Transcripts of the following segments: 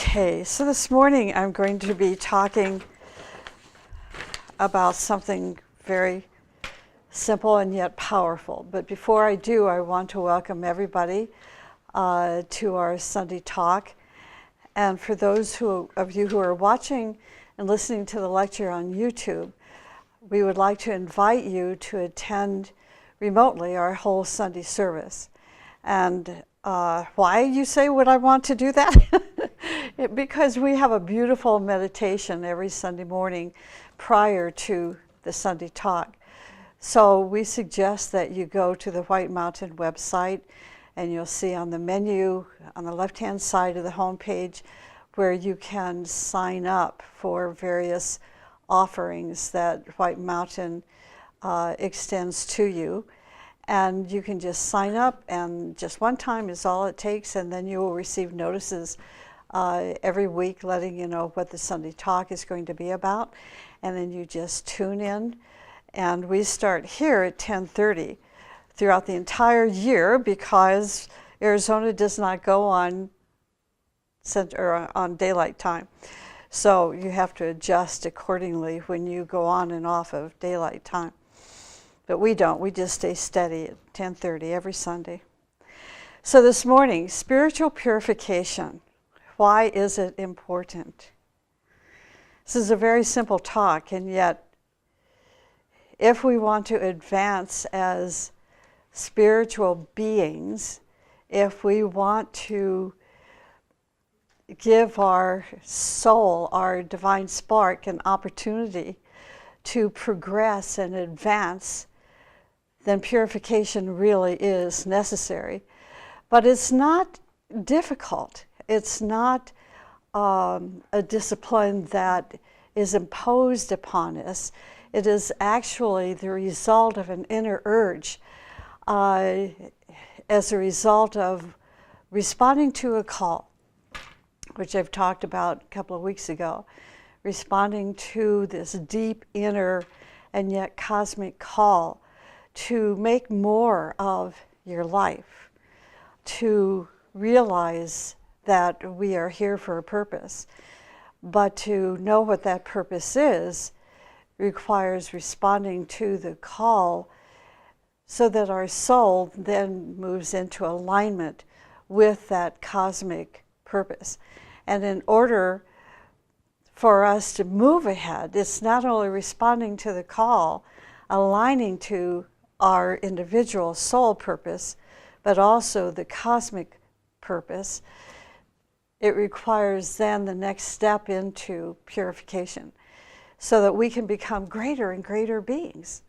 Okay, so this morning I'm going to be talking about something very simple and yet powerful. But before I do, I want to welcome everybody to our Sunday talk. And for those of you who are watching and listening to the lecture on YouTube, we would like to invite you to attend remotely our whole Sunday service. And why, you say, would I want to do that? Because we have a beautiful meditation every Sunday morning prior to the Sunday talk. So we suggest that you go to the White Mountain website, and you'll see on the menu on the left-hand side of the homepage where you can sign up for various offerings that White Mountain extends to you. And you can just sign up, and just one time is all it takes, and then you will receive notices every week letting you know what the Sunday talk is going to be about. And then you just tune in. And we start here at 10:30 throughout the entire year, because Arizona does not go on daylight time. So you have to adjust accordingly when you go on and off of daylight time. But we don't. We just stay steady at 10:30 every Sunday. So this morning, spiritual purification. Why is it important? This is a very simple talk, and yet if we want to advance as spiritual beings, if we want to give our soul, our divine spark, an opportunity to progress and advance, then purification really is necessary. But it's not difficult. It's not a discipline that is imposed upon us. It is actually the result of an inner urge as a result of responding to a call, which I've talked about a couple of weeks ago. Responding to this deep inner and yet cosmic call to make more of your life, to realize that we are here for a purpose. But to know what that purpose is requires responding to the call so that our soul then moves into alignment with that cosmic purpose. And in order for us to move ahead, it's not only responding to the call, aligning to our individual soul purpose, but also the cosmic purpose. It requires then the next step into purification so that we can become greater and greater beings.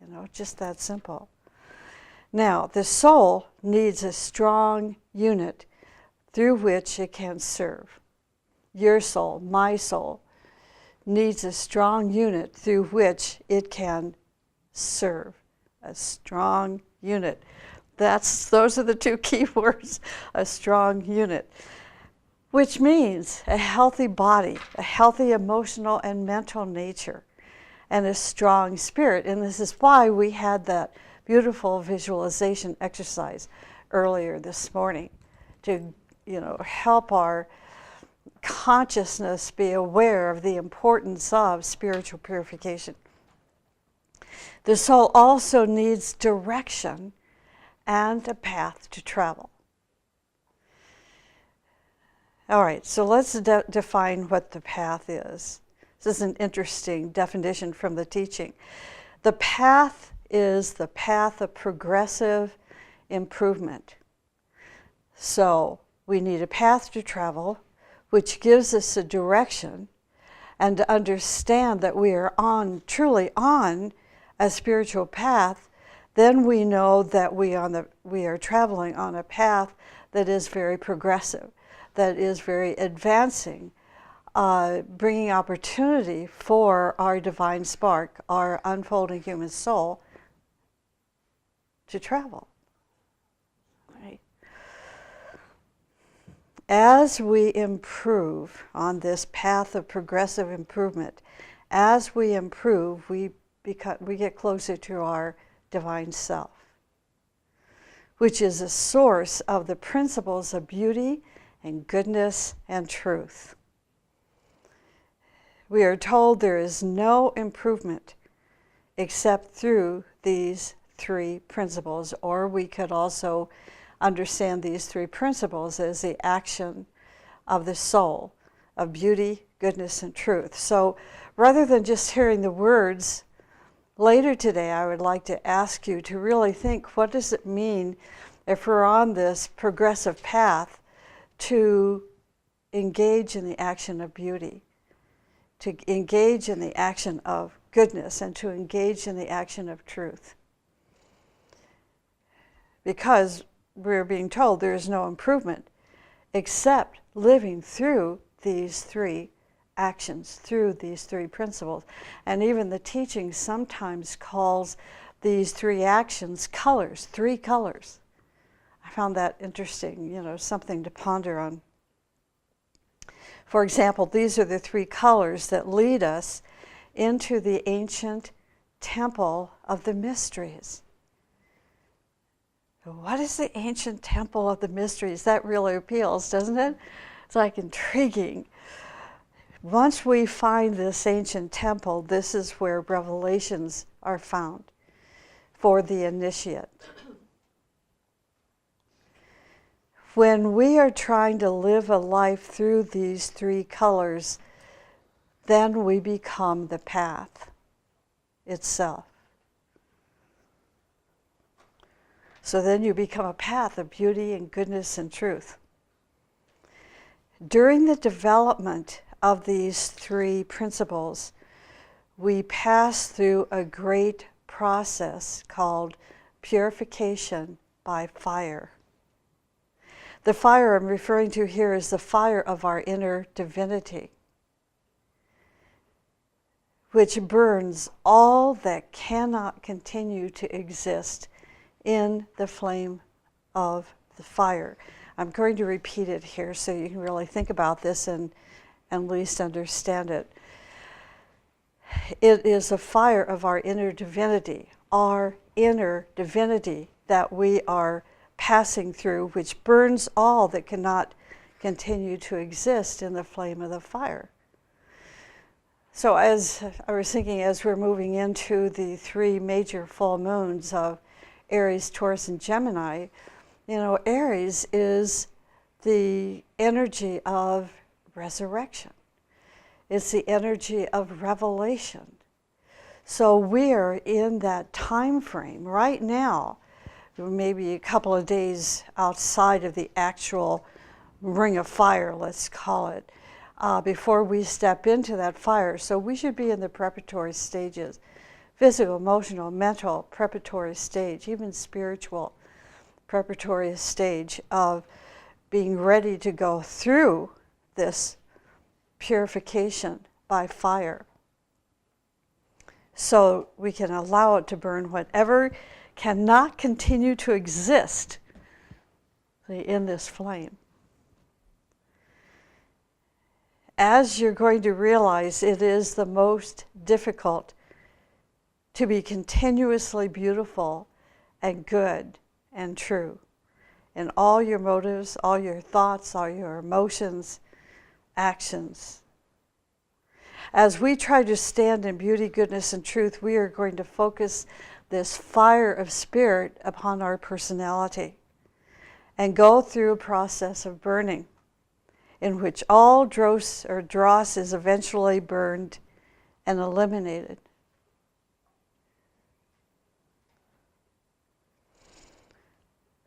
You know, just that simple. Now, the soul needs a strong unit through which it can serve. Your soul, my soul, needs a strong unit through which it can serve. A strong unit. Those are the two key words, a strong unit. Which means a healthy body, a healthy emotional and mental nature, and a strong spirit. And this is why we had that beautiful visualization exercise earlier this morning to, help our consciousness be aware of the importance of spiritual purification. The soul also needs direction and a path to travel. All right, so let's define what the path is. This is an interesting definition from the teaching. The path is the path of progressive improvement. So we need a path to travel, which gives us a direction, and to understand that we are truly on a spiritual path. Then we know that we are traveling on a path that is very progressive, that is very advancing, bringing opportunity for our divine spark, our unfolding human soul, to travel. Right? As we improve on this path of progressive improvement, as we improve, we get closer to our divine self, which is a source of the principles of beauty and goodness and truth. We are told there is no improvement except through these three principles, or we could also understand these three principles as the action of the soul of beauty, goodness, and truth. So rather than just hearing the words, later today I would like to ask you to really think, what does it mean if we're on this progressive path to engage in the action of beauty, to engage in the action of goodness, and to engage in the action of truth? Because we're being told there is no improvement except living through these three actions, through these three principles. And even the teaching sometimes calls these three actions colors, three colors. I found that interesting, something to ponder on. For example, these are the three colors that lead us into the ancient temple of the mysteries. What is the ancient temple of the mysteries? That really appeals, doesn't it? It's like intriguing. Once we find this ancient temple, this is where revelations are found for the initiate. When we are trying to live a life through these three colors, then we become the path itself. So then you become a path of beauty and goodness and truth. During the development of these three principles, we pass through a great process called purification by fire. The fire I'm referring to here is the fire of our inner divinity, which burns all that cannot continue to exist in the flame of the fire. I'm going to repeat it here so you can really think about this and at least understand it. It is a fire of our inner divinity that we are passing through, which burns all that cannot continue to exist in the flame of the fire. So as I was thinking, as we're moving into the three major full moons of Aries, Taurus, and Gemini, Aries is the energy of resurrection. It's the energy of revelation. So we're in that time frame right now, maybe a couple of days outside of the actual ring of fire, let's call it, before we step into that fire. So we should be in the preparatory stages. Physical, emotional, mental, preparatory stage, even spiritual preparatory stage of being ready to go through this purification by fire. So we can allow it to burn whatever cannot continue to exist in this flame. As you're going to realize, it is the most difficult to be continuously beautiful and good and true in all your motives, all your thoughts, all your emotions, actions. As we try to stand in beauty, goodness, and truth, we are going to focus this fire of spirit upon our personality and go through a process of burning in which all dross is eventually burned and eliminated.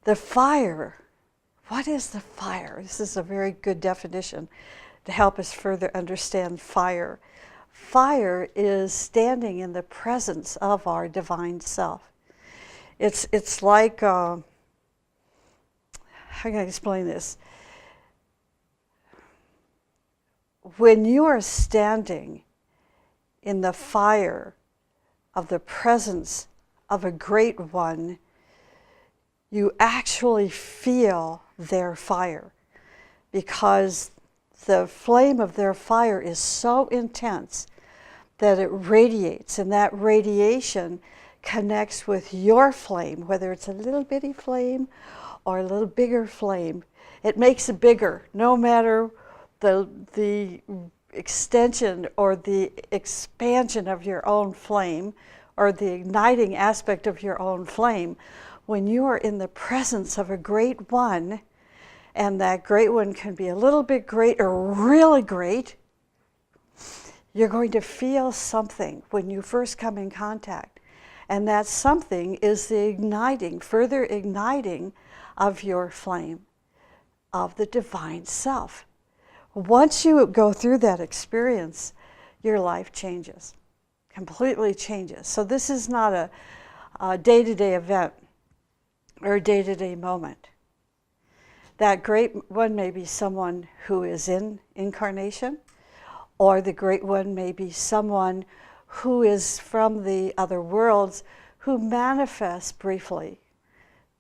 The fire, what is the fire? This is a very good definition to help us further understand fire. Fire is standing in the presence of our divine self. It's like, how can I explain this? When you are standing in the fire of the presence of a great one, you actually feel their fire, because the flame of their fire is so intense that it radiates, and that radiation connects with your flame, whether it's a little bitty flame or a little bigger flame. It makes it bigger, no matter the extension or the expansion of your own flame or the igniting aspect of your own flame. When you are in the presence of a great one, and that great one can be a little bit great or really great, you're going to feel something when you first come in contact. And that something is the igniting, further igniting of your flame, of the divine self. Once you go through that experience, your life changes, completely changes. So this is not a day-to-day event or a day-to-day moment. That great one may be someone who is in incarnation, or the great one may be someone who is from the other worlds, who manifests briefly,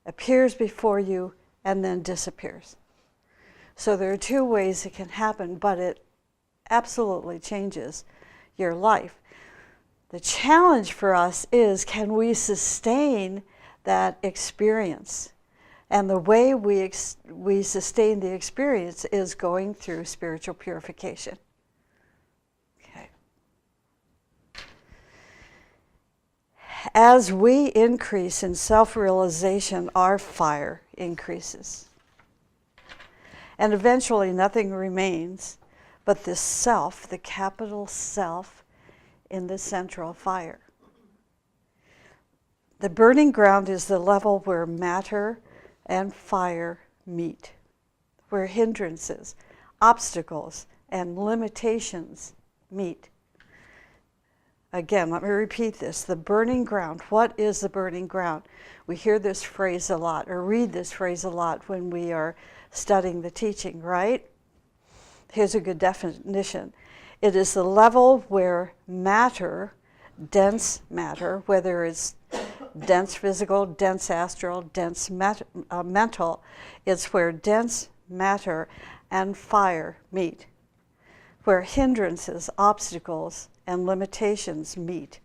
appears before you, and then disappears. So there are two ways it can happen, but it absolutely changes your life. The challenge for us is, can we sustain that experience? And the way we sustain the experience is going through spiritual purification. Okay. As we increase in self-realization, our fire increases. And eventually nothing remains but this self, the capital self, in the central fire. The burning ground is the level where matter and fire meet, where hindrances, obstacles, and limitations meet. Again, let me repeat this. The burning ground. What is the burning ground? We hear this phrase a lot, or read this phrase a lot when we are studying the teaching, right? Here's a good definition. It is the level where matter, dense matter, whether it's dense physical, dense astral, dense mental, it's where dense matter and fire meet, where hindrances, obstacles, and limitations meet.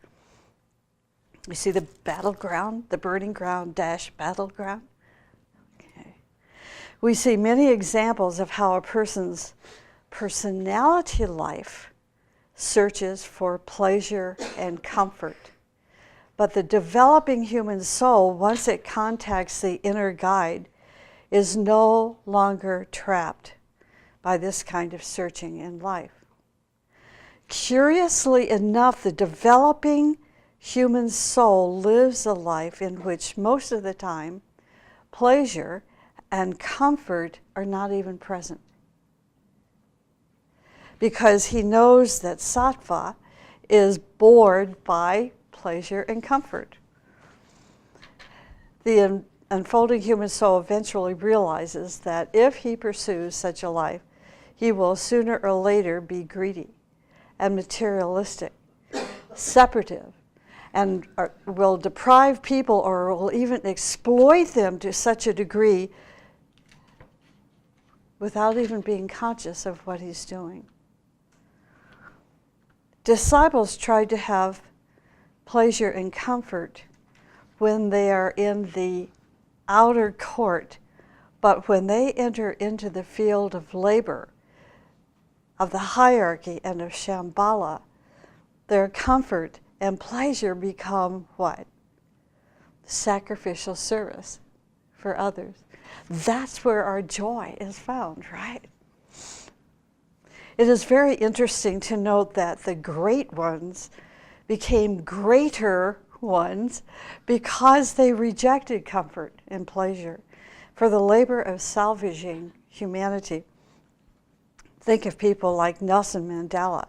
You see the battleground, the burning ground dash battleground? Okay. We see many examples of how a person's personality life searches for pleasure and comfort. But the developing human soul, once it contacts the inner guide, is no longer trapped by this kind of searching in life. Curiously enough, the developing human soul lives a life in which most of the time pleasure and comfort are not even present. Because he knows that sattva is bored by pleasure and comfort. The unfolding human soul eventually realizes that if he pursues such a life, he will sooner or later be greedy and materialistic, separative, and will deprive people or will even exploit them to such a degree without even being conscious of what he's doing. Disciples try to have pleasure and comfort when they are in the outer court, but when they enter into the field of labor, of the hierarchy and of Shambhala, their comfort and pleasure become what? Sacrificial service for others. That's where our joy is found, right? It is very interesting to note that the great ones became greater ones because they rejected comfort and pleasure for the labor of salvaging humanity. Think of people like Nelson Mandela,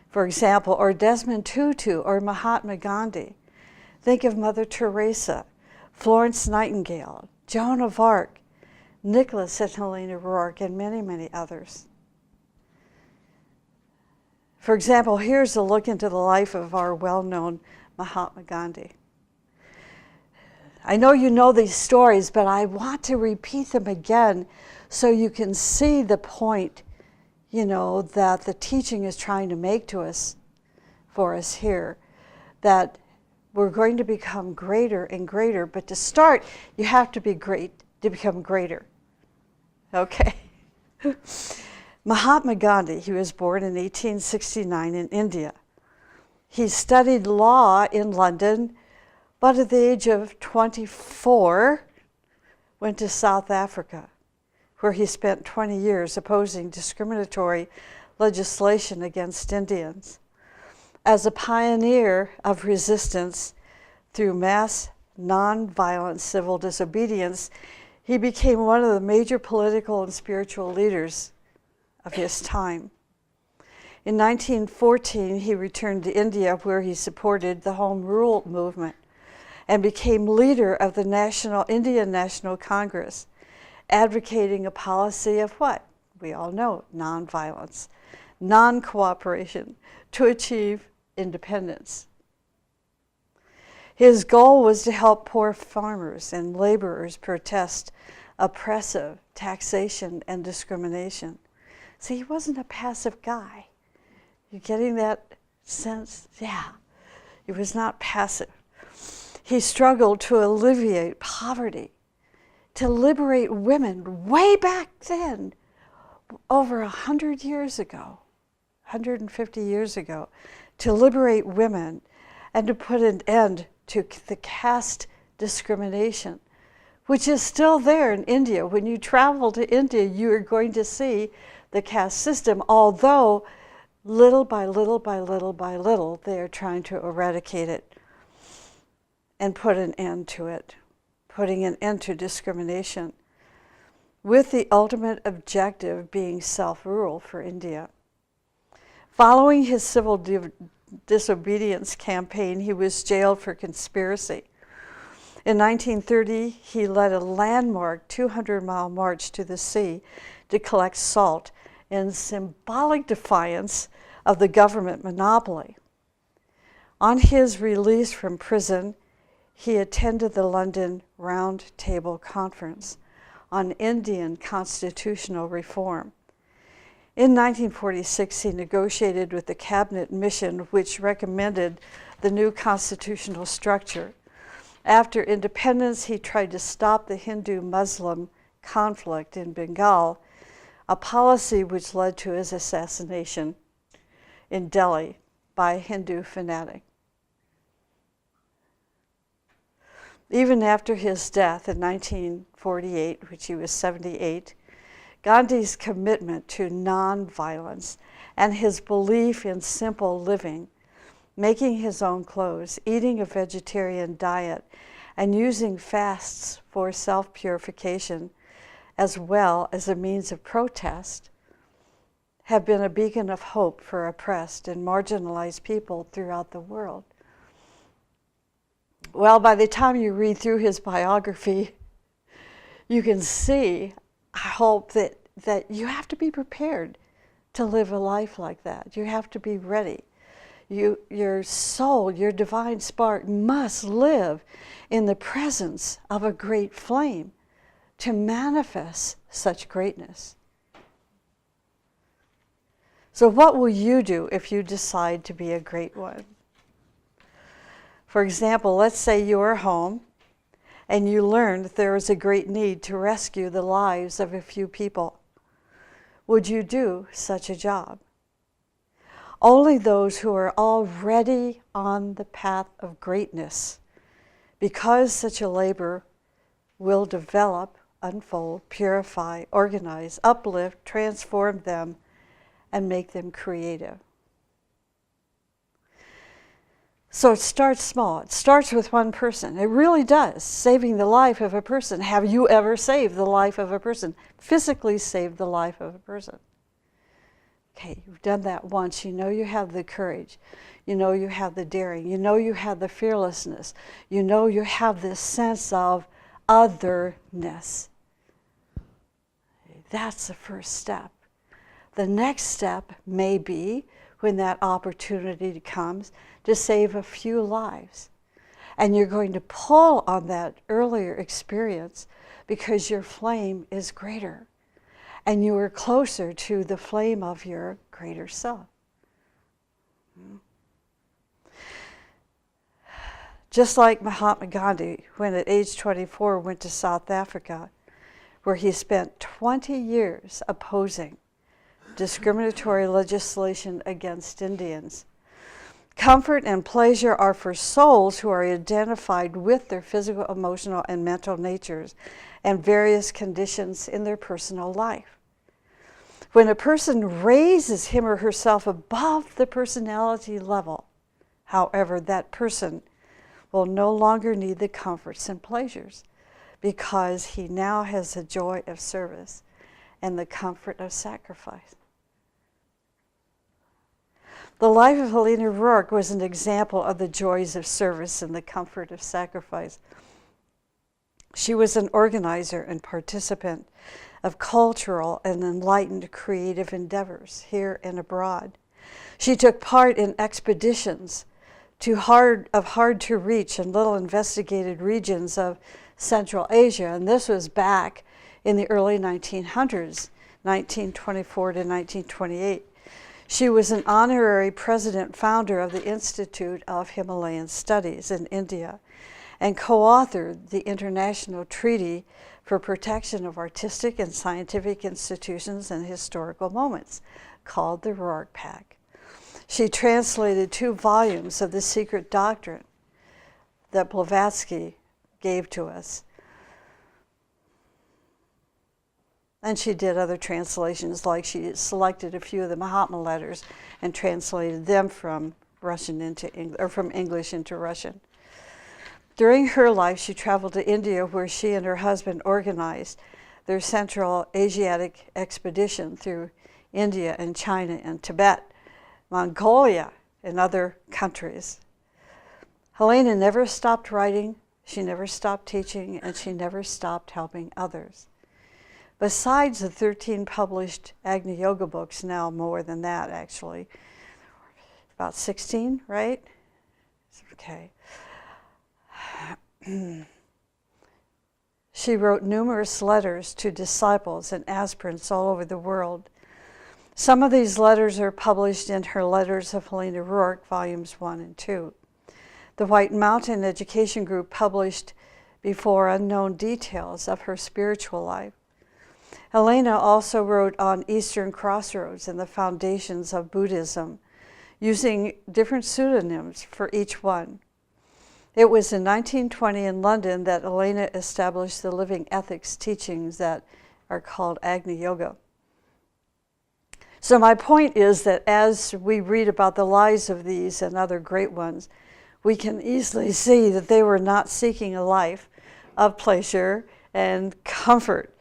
for example, or Desmond Tutu, or Mahatma Gandhi. Think of Mother Teresa, Florence Nightingale, Joan of Arc, Nicholas and Helena Rourke, and many, many others. For example, here's a look into the life of our well-known Mahatma Gandhi. I know you know these stories, but I want to repeat them again so you can see the point, that the teaching is trying to make to us, for us here, that we're going to become greater and greater, but to start, you have to be great to become greater. Okay. Mahatma Gandhi, he was born in 1869 in India. He studied law in London, but at the age of 24, went to South Africa, where he spent 20 years opposing discriminatory legislation against Indians. As a pioneer of resistance through mass nonviolent civil disobedience, he became one of the major political and spiritual leaders of his time. In 1914, he returned to India, where he supported the Home Rule movement and became leader of the Indian National Congress, advocating a policy of what? We all know, nonviolence, non-cooperation to achieve independence. His goal was to help poor farmers and laborers protest oppressive taxation and discrimination. See, he wasn't a passive guy. You getting that sense? Yeah, he was not passive. He struggled to alleviate poverty, to liberate women way back then, over 100 years ago, 150 years ago, to liberate women and to put an end to the caste discrimination, which is still there in India. When you travel to India, you are going to see the caste system, although little by little by little by little, they are trying to eradicate it and put an end to it, putting an end to discrimination, with the ultimate objective being self-rule for India. Following his civil disobedience campaign, he was jailed for conspiracy. In 1930, he led a landmark 200-mile march to the sea to collect salt in symbolic defiance of the government monopoly. On his release from prison, he attended the London Round Table Conference on Indian constitutional reform. In 1946, he negotiated with the cabinet mission, which recommended the new constitutional structure. After independence, he tried to stop the Hindu-Muslim conflict in Bengal, a policy which led to his assassination in Delhi by a Hindu fanatic. Even after his death in 1948, which he was 78, Gandhi's commitment to nonviolence and his belief in simple living, making his own clothes, eating a vegetarian diet, and using fasts for self-purification, as well as a means of protest, have been a beacon of hope for oppressed and marginalized people throughout the world. Well, by the time you read through his biography, you can see, I hope, that you have to be prepared to live a life like that. You have to be ready. Your soul, your divine spark must live in the presence of a great flame to manifest such greatness. So what will you do if you decide to be a great one? For example, let's say you're home and you learn that there is a great need to rescue the lives of a few people. Would you do such a job? Only those who are already on the path of greatness, because such a labor will develop, unfold, purify, organize, uplift, transform them, and make them creative. So it starts small. It starts with one person. It really does. Saving the life of a person. Have you ever saved the life of a person? Physically saved the life of a person. Okay, you've done that once. You know you have the courage. You know you have the daring. You know you have the fearlessness. You know you have this sense of otherness. That's the first step. The next step may be, when that opportunity comes, to save a few lives. And you're going to pull on that earlier experience because your flame is greater. And you are closer to the flame of your greater self. Just like Mahatma Gandhi, when at age 24 went to South Africa, where he spent 20 years opposing discriminatory legislation against Indians. Comfort and pleasure are for souls who are identified with their physical, emotional, and mental natures and various conditions in their personal life. When a person raises him or herself above the personality level, however, that person will no longer need the comforts and pleasures because he now has the joy of service and the comfort of sacrifice. The life of Helena Rourke was an example of the joys of service and the comfort of sacrifice. She was an organizer and participant of cultural and enlightened creative endeavors here and abroad. She took part in expeditions to hard to reach and little investigated regions of Central Asia, and this was back in the early 1900s, 1924 to 1928. She was an honorary president founder of the Institute of Himalayan Studies in India and co-authored the International Treaty for Protection of Artistic and Scientific Institutions and Historical Moments, called the Rourke Pact. She translated 2 volumes of The Secret Doctrine that Blavatsky gave to us. And she did other translations, like she selected a few of the Mahatma letters and translated them from Russian into English, or from English into Russian. During her life, she traveled to India, where she and her husband organized their Central Asiatic expedition through India and China and Tibet, Mongolia, and other countries. Helena never stopped writing, she never stopped teaching, and she never stopped helping others. Besides the 13 published Agni Yoga books, now more than that actually, about 16, right? Okay. She wrote numerous letters to disciples and aspirants all over the world. Some of these letters are published in her Letters of Helena Rourke, Volumes 1 and 2. The White Mountain Education Group published Before Unknown details of her spiritual life. Helena also wrote on Eastern Crossroads and the Foundations of Buddhism, using different pseudonyms for each one. It was in 1920 in London that Helena established the living ethics teachings that are called Agni Yoga. So my point is that as we read about the lives of these and other great ones, we can easily see that they were not seeking a life of pleasure and comfort,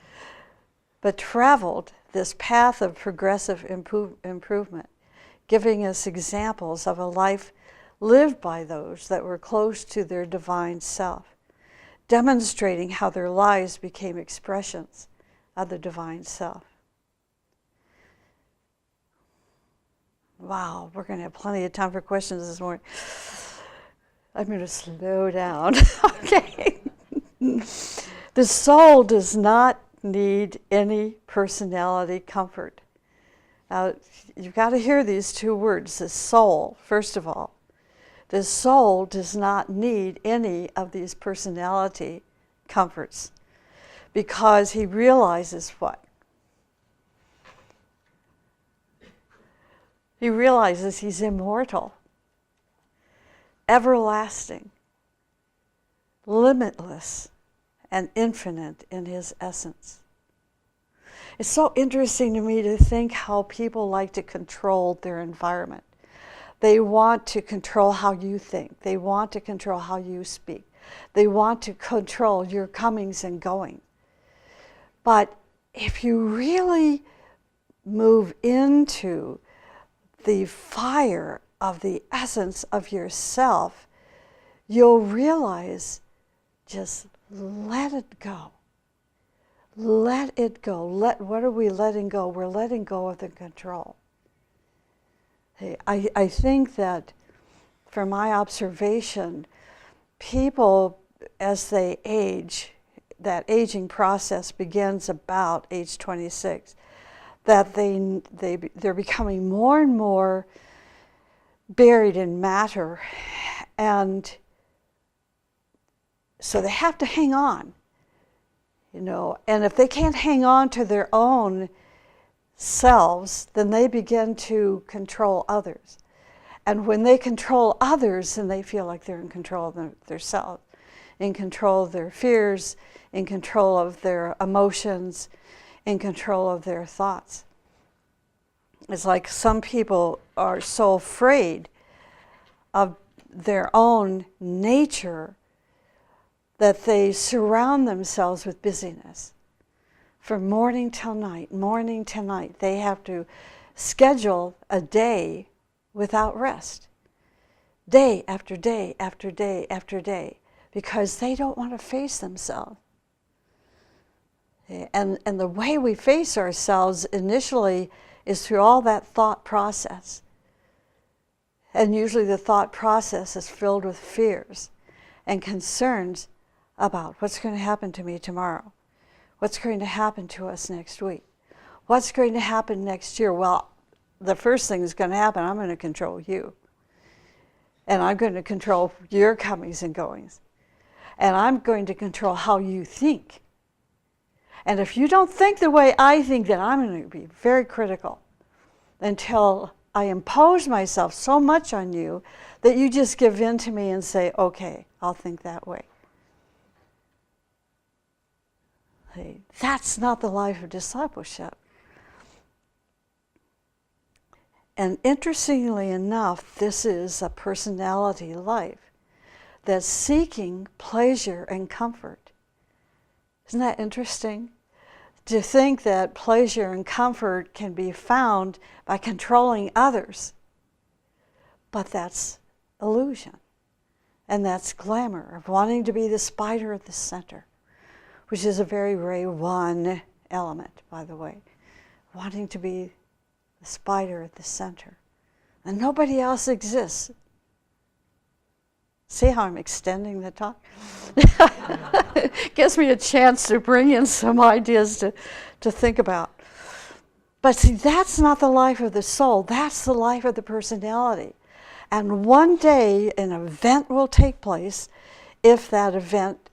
but traveled this path of progressive improvement, giving us examples of a life lived by those that were close to their divine self, demonstrating how their lives became expressions of the divine self. Wow, we're going to have plenty of time for questions this morning. I'm going to slow down. Okay. The soul does not need any personality comfort. Now, you've got to hear these 2 words, the soul, first of all. The soul does not need any of these personality comforts because he realizes what? He realizes he's immortal, everlasting, limitless, and infinite in his essence. It's so interesting to me to think how people like to control their environment. They want to control how you think. They want to control how you speak. They want to control your comings and going. But if you really move into the fire of the essence of yourself, you'll realize, just let it go. Let it go. What are we letting go? We're letting go of the control. Hey, I think that, from my observation, people, as they age, that aging process begins about age 26, that they're becoming more and more buried in matter, and so they have to hang on. And if they can't hang on to their own selves, then they begin to control others. And when they control others, then they feel like they're in control of their self, in control of their fears, in control of their emotions, in control of their thoughts. It's like some people are so afraid of their own nature that they surround themselves with busyness. From morning till night, they have to schedule a day without rest. Day after day after day after day, because they don't want to face themselves. And the way we face ourselves initially is through all that thought process. And usually the thought process is filled with fears and concerns about what's going to happen to me tomorrow. What's going to happen to us next week? What's going to happen next year? Well, the first thing that's going to happen, I'm going to control you. And I'm going to control your comings and goings. And I'm going to control how you think. And if you don't think the way I think, then I'm going to be very critical until I impose myself so much on you that you just give in to me and say, okay, I'll think that way. Hey, that's not the life of discipleship. And interestingly enough, this is a personality life that's seeking pleasure and comfort. Isn't that interesting? To think that pleasure and comfort can be found by controlling others. But that's illusion. And that's glamour of wanting to be the spider at the center, which is a very Ray 1 element, by the way. Wanting to be the spider at the center. And nobody else exists. See how I'm extending the talk? Gives me a chance to bring in some ideas to think about. But see, that's not the life of the soul. That's the life of the personality. And one day an event will take place, if that event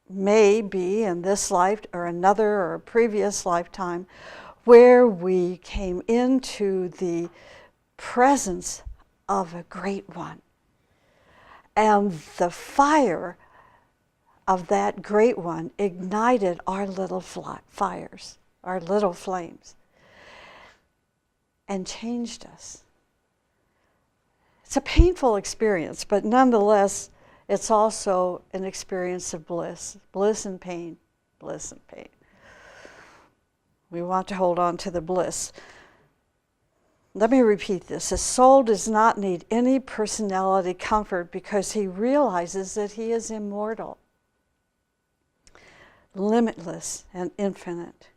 may be in this life or another or a previous lifetime, where we came into the presence of a great one. And the fire of that great one ignited our little fires, our little flames, and changed us. It's a painful experience, but nonetheless, it's also an experience of bliss. Bliss and pain. Bliss and pain. We want to hold on to the bliss. Let me repeat this. The soul does not need any personality comfort because he realizes that he is immortal, limitless, and infinite.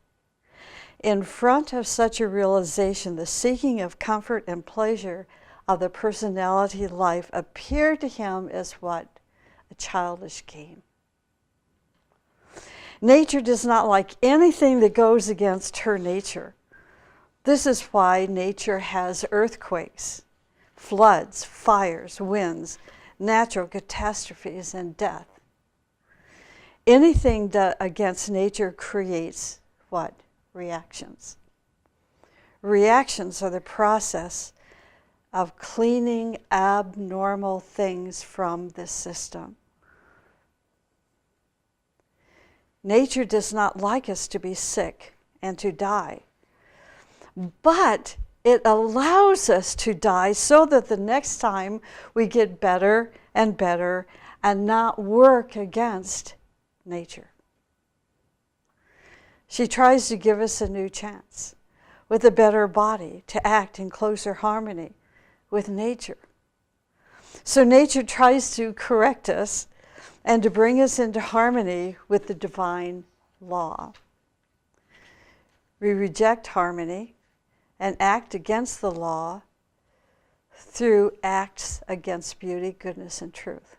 In front of such a realization, the seeking of comfort and pleasure of the personality life appeared to him as what? A childish game. Nature does not like anything that goes against her nature. This is why nature has earthquakes, floods, fires, winds, natural catastrophes, and death. Anything against nature creates what? Reactions. Reactions are the process of cleaning abnormal things from the system. Nature does not like us to be sick and to die. But it allows us to die so that the next time we get better and better and not work against nature. She tries to give us a new chance with a better body to act in closer harmony with nature. So nature tries to correct us and to bring us into harmony with the divine law. We reject harmony and act against the law through acts against beauty, goodness, and truth.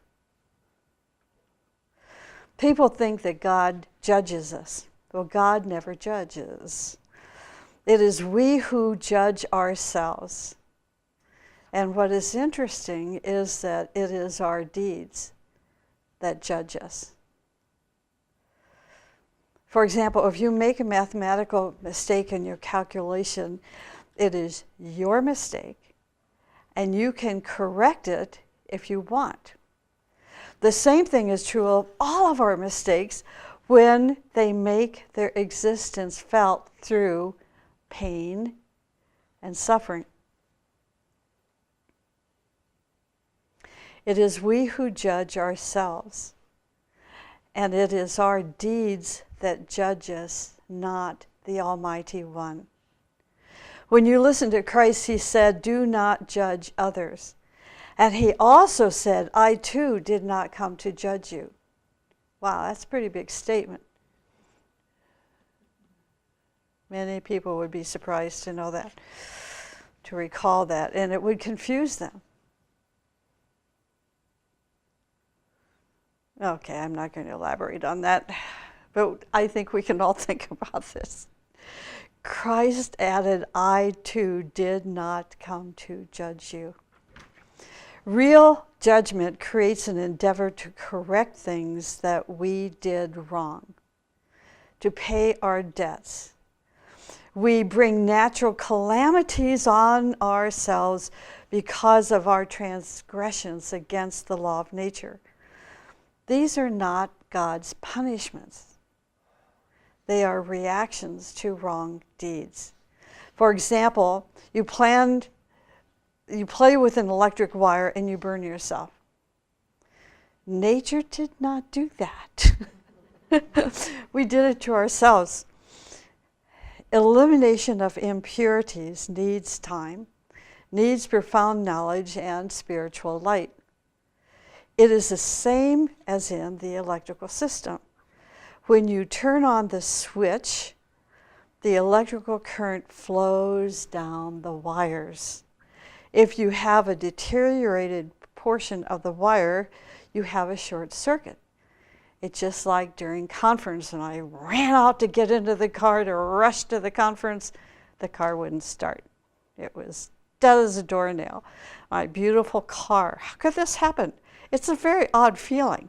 People think that God judges us. Well, God never judges. It is we who judge ourselves. And what is interesting is that it is our deeds that judge us. For example, if you make a mathematical mistake in your calculation, it is your mistake, and you can correct it if you want. The same thing is true of all of our mistakes when they make their existence felt through pain and suffering. It is we who judge ourselves, and it is our deeds that judge us, not the Almighty One. When you listen to Christ, he said, "Do not judge others." And he also said, "I too did not come to judge you." Wow, that's a pretty big statement. Many people would be surprised to know that, to recall that, and it would confuse them. Okay, I'm not going to elaborate on that, but I think we can all think about this. Christ added, "I too did not come to judge you." Real judgment creates an endeavor to correct things that we did wrong, to pay our debts. We bring natural calamities on ourselves because of our transgressions against the law of nature. These are not God's punishments. They are reactions to wrong deeds. For example, you play with an electric wire and you burn yourself. Nature did not do that. We did it to ourselves. Elimination of impurities needs time, needs profound knowledge and spiritual light. It is the same as in the electrical system. When you turn on the switch, the electrical current flows down the wires. If you have a deteriorated portion of the wire, you have a short circuit. It's just like during conference, and I ran out to get into the car to rush to the conference. The car wouldn't start. It was dead as a doornail. My beautiful car. How could this happen? It's a very odd feeling.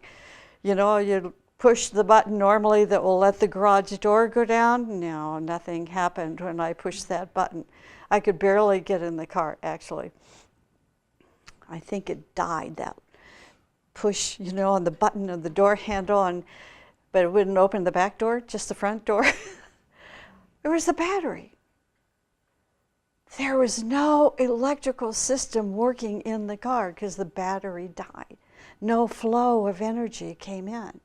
You know, you push the button normally that will let the garage door go down. No, nothing happened when I pushed that button. I could barely get in the car, actually. I think it died, that push, you know, on the button of the door handle, but it wouldn't open the back door, just the front door. It was the battery. There was no electrical system working in the car because the battery died. No flow of energy came in.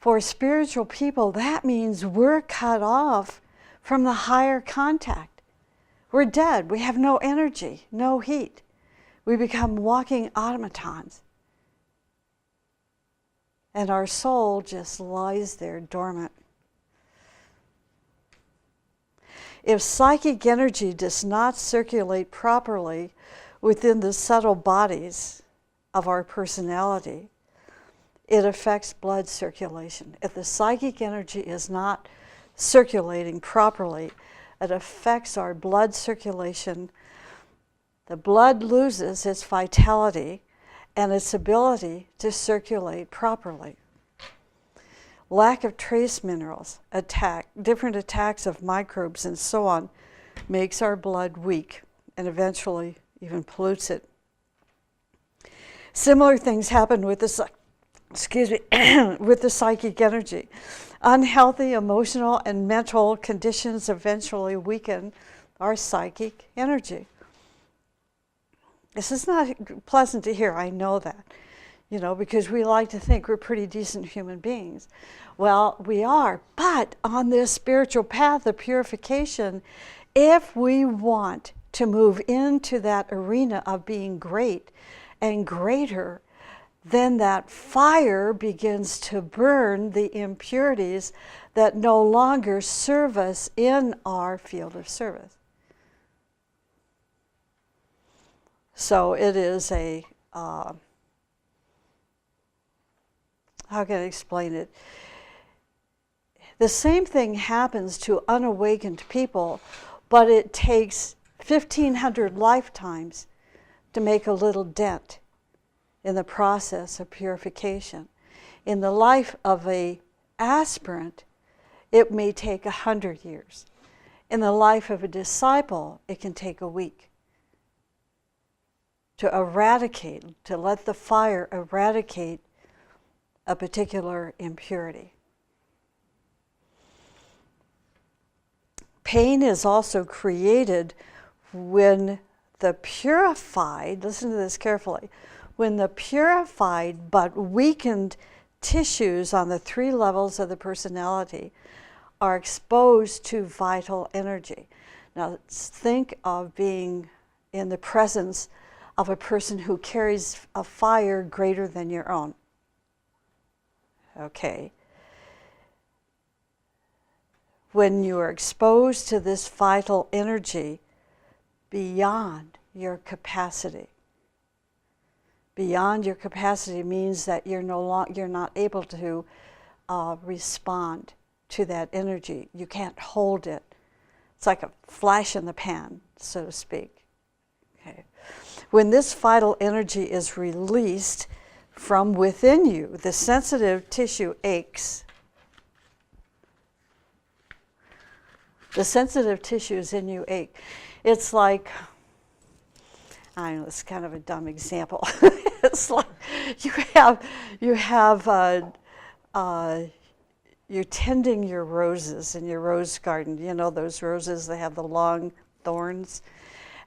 For spiritual people, that means we're cut off from the higher contact. We're dead. We have no energy, no heat. We become walking automatons. And our soul just lies there dormant. If psychic energy does not circulate properly within the subtle bodies of our personality, it affects blood circulation. If the psychic energy is not circulating properly, it affects our blood circulation. The blood loses its vitality and its ability to circulate properly. Lack of trace minerals, different attacks of microbes and so on, makes our blood weak and eventually even pollutes it. Similar things happen with the with the psychic energy. Unhealthy emotional and mental conditions eventually weaken our psychic energy. This is not pleasant to hear, I know that, you know, because we like to think we're pretty decent human beings. Well, we are, but on this spiritual path of purification, if we want to move into that arena of being great and greater, then that fire begins to burn the impurities that no longer serve us in our field of service. So it is how can I explain it? The same thing happens to unawakened people, but it takes 1,500 lifetimes to make a little dent in the process of purification. In the life of an aspirant, it may take 100 years. In the life of a disciple, it can take a week to eradicate, to let the fire eradicate a particular impurity. Pain is also created when the purified, listen to this carefully, when the purified but weakened tissues on the 3 levels of the personality are exposed to vital energy. Now think of being in the presence of a person who carries a fire greater than your own. Okay. When you are exposed to this vital energy beyond your capacity. Beyond your capacity means that you're not able to respond to that energy. You can't hold it. It's like a flash in the pan, so to speak. Okay. When this vital energy is released from within you, the sensitive tissue aches. The sensitive tissues in you ache. It's like, I know it's kind of a dumb example. It's like you're tending your roses in your rose garden. You know those roses, they have the long thorns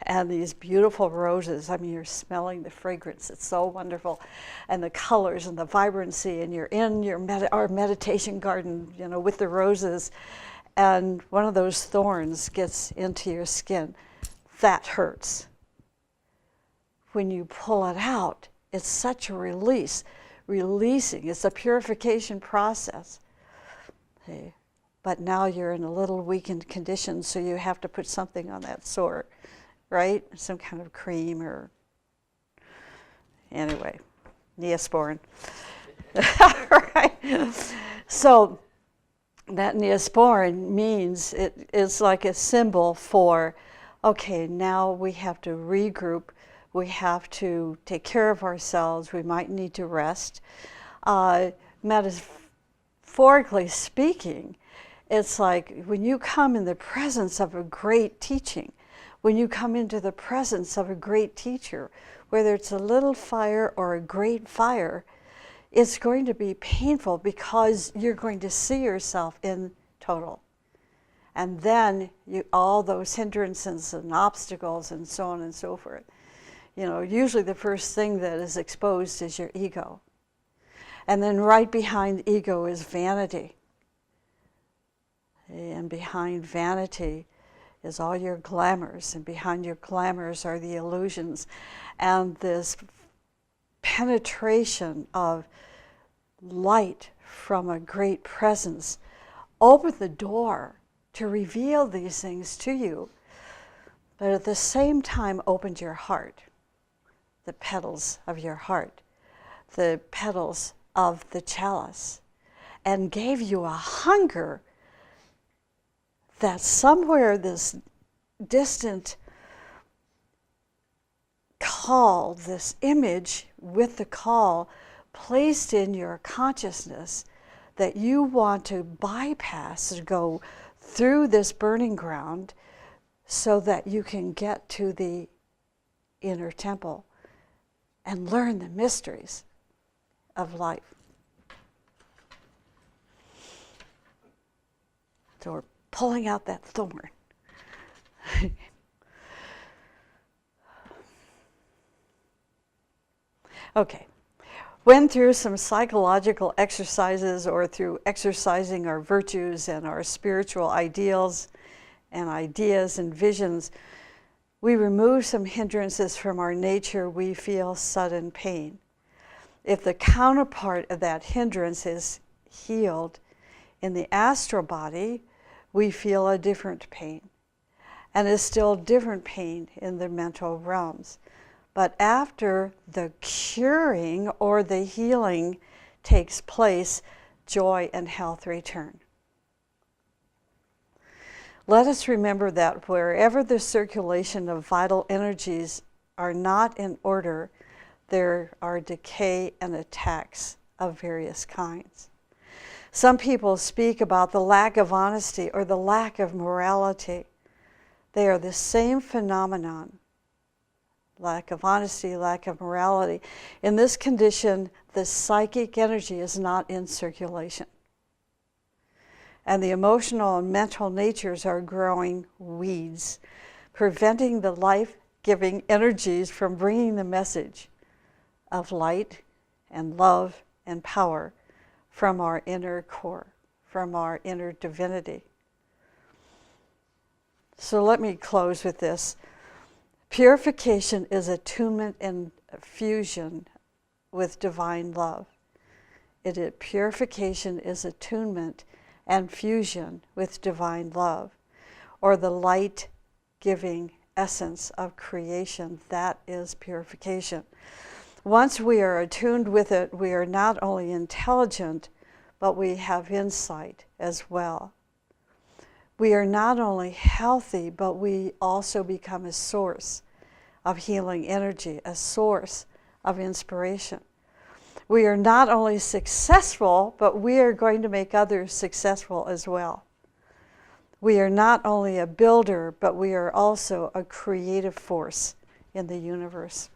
and these beautiful roses. I mean, you're smelling the fragrance. It's so wonderful. And the colors and the vibrancy, and you're in our meditation garden, you know, with the roses, and one of those thorns gets into your skin. That hurts. When you pull it out, it's such a release. Releasing, it's a purification process. Okay. But now you're in a little weakened condition, so you have to put something on that sore, right? Some kind of cream or, anyway, Neosporin. Right? So that Neosporin means it's like a symbol for, okay, now we have to regroup. We have to take care of ourselves. We might need to rest. Metaphorically speaking, it's like when you come in the presence of a great teaching, when you come into the presence of a great teacher, whether it's a little fire or a great fire, it's going to be painful because you're going to see yourself in total. And then all those hindrances and obstacles and so on and so forth. You know, usually the first thing that is exposed is your ego. And then right behind ego is vanity. And behind vanity is all your glamours, and behind your glamours are the illusions. And this penetration of light from a great presence open the door to reveal these things to you, but at the same time opened your heart, the petals of your heart, the petals of the chalice, and gave you a hunger that somewhere this distant call, this image with the call placed in your consciousness that you want to bypass, to go through this burning ground so that you can get to the inner temple and learn the mysteries of life. So we're pulling out that thorn. Okay. When through some psychological exercises or through exercising our virtues and our spiritual ideals and ideas and visions, we remove some hindrances from our nature, we feel sudden pain. If the counterpart of that hindrance is healed in the astral body, we feel a different pain. And it's still different pain in the mental realms. But after the curing or the healing takes place, joy and health return. Let us remember that wherever the circulation of vital energies are not in order, there are decay and attacks of various kinds. Some people speak about the lack of honesty or the lack of morality. They are the same phenomenon. Lack of honesty, lack of morality. In this condition, the psychic energy is not in circulation. And the emotional and mental natures are growing weeds, preventing the life-giving energies from bringing the message of light and love and power from our inner core, from our inner divinity. So let me close with this. Purification is attunement and fusion with divine love. Purification is attunement and fusion with divine love, or the light-giving essence of creation. That is purification. Once we are attuned with it, we are not only intelligent, but we have insight as well. We are not only healthy, but we also become a source of healing energy, a source of inspiration. We are not only successful, but we are going to make others successful as well. We are not only a builder, but we are also a creative force in the universe.